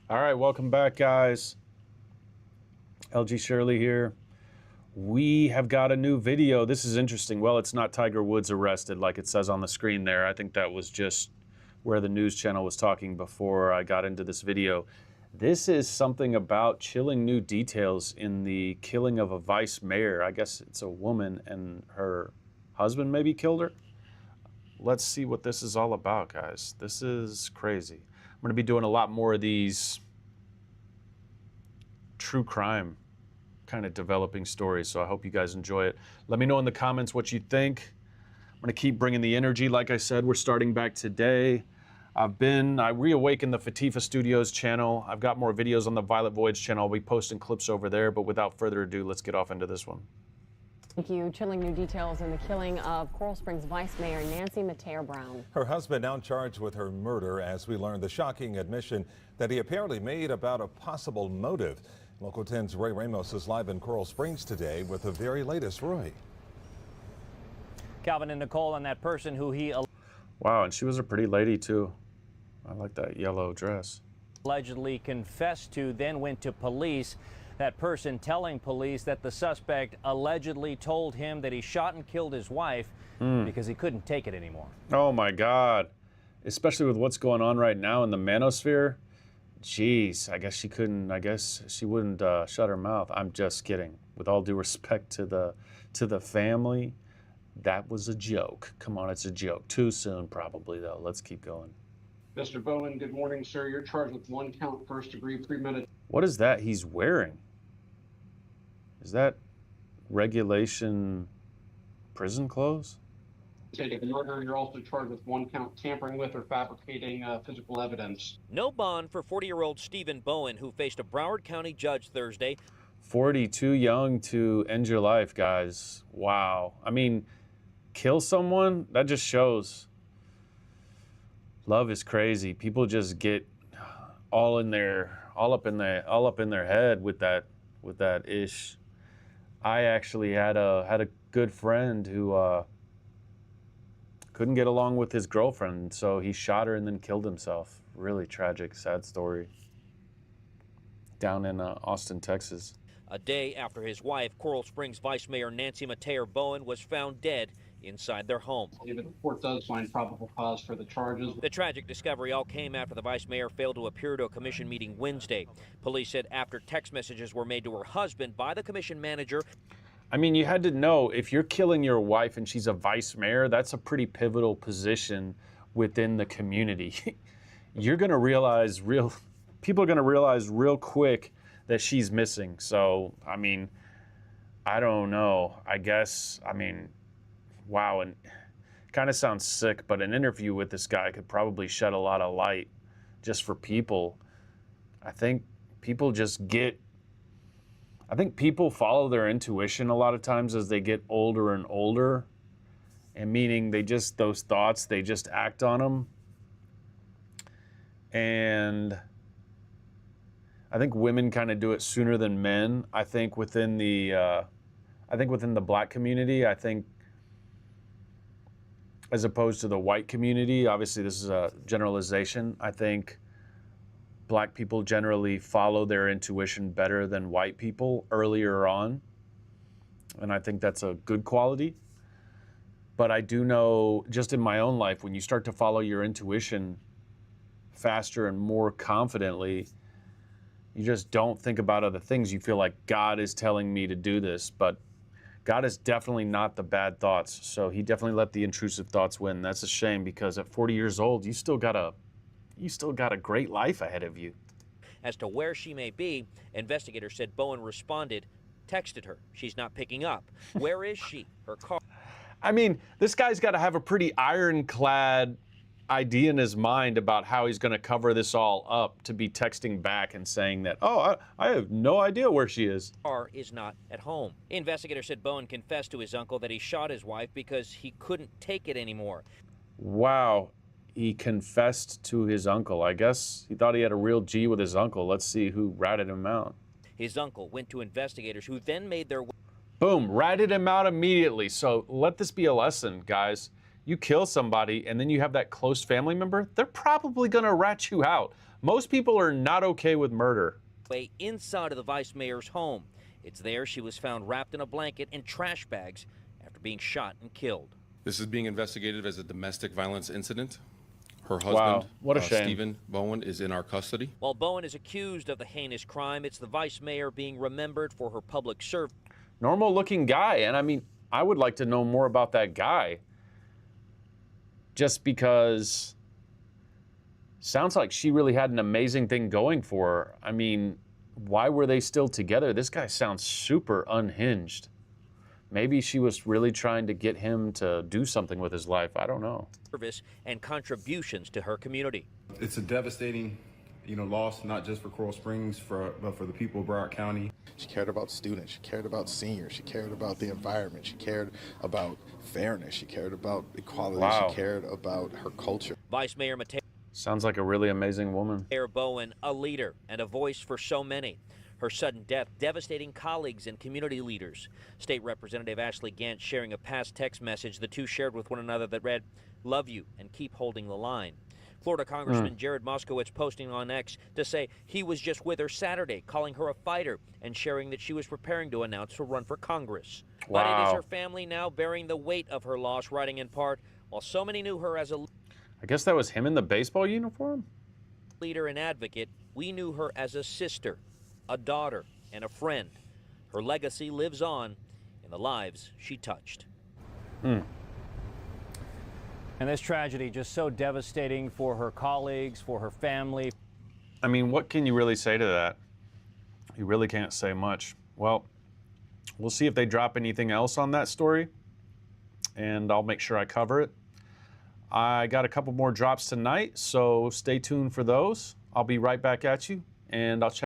All right, welcome back, guys. LG Shirley here. We have got a new video. This is interesting. Well, it's not Tiger Woods arrested like it says on the screen there. I think that was just where the news channel was talking before I got into this video. This is something about chilling new details in the killing of a vice mayor. I guess it's a woman and her husband maybe killed her. Let's see what this is all about, guys. This is crazy. I'm going to be doing a lot more of these true crime kind of developing stories, so I hope you guys enjoy it. Let me know in the comments what you think. I'm going to keep bringing the energy. Like I said, we're starting back today. I reawakened the Fatifa Studios channel. I've got more videos on the Violet Voyage channel. I'll be posting clips over there, but without further ado, let's get off into this one. Thank you. Chilling new details in the killing of Coral Springs Vice Mayor Nancy Mateo Brown. Her husband now charged with her murder as we learn the shocking admission that he apparently made about a possible motive. Local 10's Ray Ramos is live in Coral Springs today with the very latest. Roy. Calvin and Nicole on that person who he Wow, and she was a pretty lady too. I like that yellow dress. allegedly confessed to, then went to police. That person telling police that the suspect allegedly told him that he shot and killed his wife because he couldn't take it anymore. Oh my God. Especially with what's going on right now in the manosphere. Jeez, I guess she wouldn't shut her mouth. I'm just kidding. With all due respect to the family, that was a joke. Come on, it's a joke. Too soon probably though. Let's keep going. Mr. Bowen, good morning, sir. You're charged with 1 count first-degree premeditated. What is that he's wearing? Is that regulation prison clothes? Murder. You're also charged with 1 count tampering with or fabricating physical evidence. No bond for 40-year-old Stephen Bowen, who faced a Broward County judge Thursday. 40, too young to end your life, guys. Wow. I mean, kill someone? That just shows love is crazy. People just get all up in their head with that ish. I actually had a good friend who couldn't get along with his girlfriend, so he shot her and then killed himself. Really tragic, sad story. Down in Austin, Texas. A day after his wife, Coral Springs Vice Mayor Nancy Mateo Bowen, was found dead inside their home. The court does find probable cause for the charges. The tragic discovery all came after the vice mayor failed to appear to a commission meeting Wednesday. Police said after text messages were made to her husband by the commission manager. I mean, you had to know, if you're killing your wife and she's a vice mayor, that's a pretty pivotal position within the community. People are going to realize real quick that she's missing. So, I mean, I don't know. Wow, and kind of sounds sick, but an interview with this guy could probably shed a lot of light just for people. I think people follow their intuition a lot of times as they get older and older, and meaning those thoughts, they just act on them. And I think women kind of do it sooner than men. I think within the black community, as opposed to the white community, obviously this is a generalization, I think black people generally follow their intuition better than white people earlier on. And I think that's a good quality. But I do know, just in my own life, when you start to follow your intuition faster and more confidently, you just don't think about other things. You feel like God is telling me to do this, but God is definitely not the bad thoughts. So he definitely let the intrusive thoughts win. That's a shame, because at 40 years old, you still got a great life ahead of you. As to where she may be, investigators said Bowen responded, texted her. She's not picking up. Where is she? Her car. I mean, this guy's got to have a pretty ironclad idea in his mind about how he's going to cover this all up to be texting back and saying that, oh, I have no idea where she is. Car is not at home. Investigators said Bowen confessed to his uncle that he shot his wife because he couldn't take it anymore. Wow. He confessed to his uncle. I guess he thought he had a real G with his uncle. Let's see who ratted him out. His uncle went to investigators, who then made their way. Boom, ratted him out immediately. So let this be a lesson, guys. You kill somebody and then you have that close family member, they're probably going to rat you out. Most people are not okay with murder. Way inside of the vice mayor's home. It's there she was found wrapped in a blanket and trash bags after being shot and killed. This is being investigated as a domestic violence incident. Her Wow, husband, what a shame. Stephen Bowen, is in our custody. While Bowen is accused of the heinous crime, it's the vice mayor being remembered for her public service. Normal looking guy. And I mean, I would like to know more about that guy. Just because sounds like she really had an amazing thing going for her. I mean, why were they still together? This guy sounds super unhinged. Maybe she was really trying to get him to do something with his life. I don't know. Service and contributions to her community. It's a devastating, loss, not just for Coral Springs, but for the people of Broward County. She cared about students. She cared about seniors. She cared about the environment. She cared about fairness. She cared about equality. Wow. She cared about her culture. Vice Mayor Sounds like a really amazing woman. Mayor Bowen, a leader and a voice for so many. Her sudden death devastating colleagues and community leaders. State Representative Ashley Gant sharing a past text message the two shared with one another that read, "Love you and keep holding the line." Florida Congressman Jared Moskowitz posting on X to say he was just with her Saturday, calling her a fighter and sharing that she was preparing to announce her run for Congress. Wow. But it is her family now bearing the weight of her loss, writing in part, while so many knew her as a I guess that was him in the baseball uniform? leader and advocate, we knew her as a sister, a daughter, and a friend. Her legacy lives on in the lives she touched. And this tragedy just so devastating for her colleagues, for her family. I mean, what can you really say to that? You really can't say much. Well, we'll see if they drop anything else on that story, and I'll make sure I cover it. I got a couple more drops tonight, so stay tuned for those. I'll be right back at you, and I'll check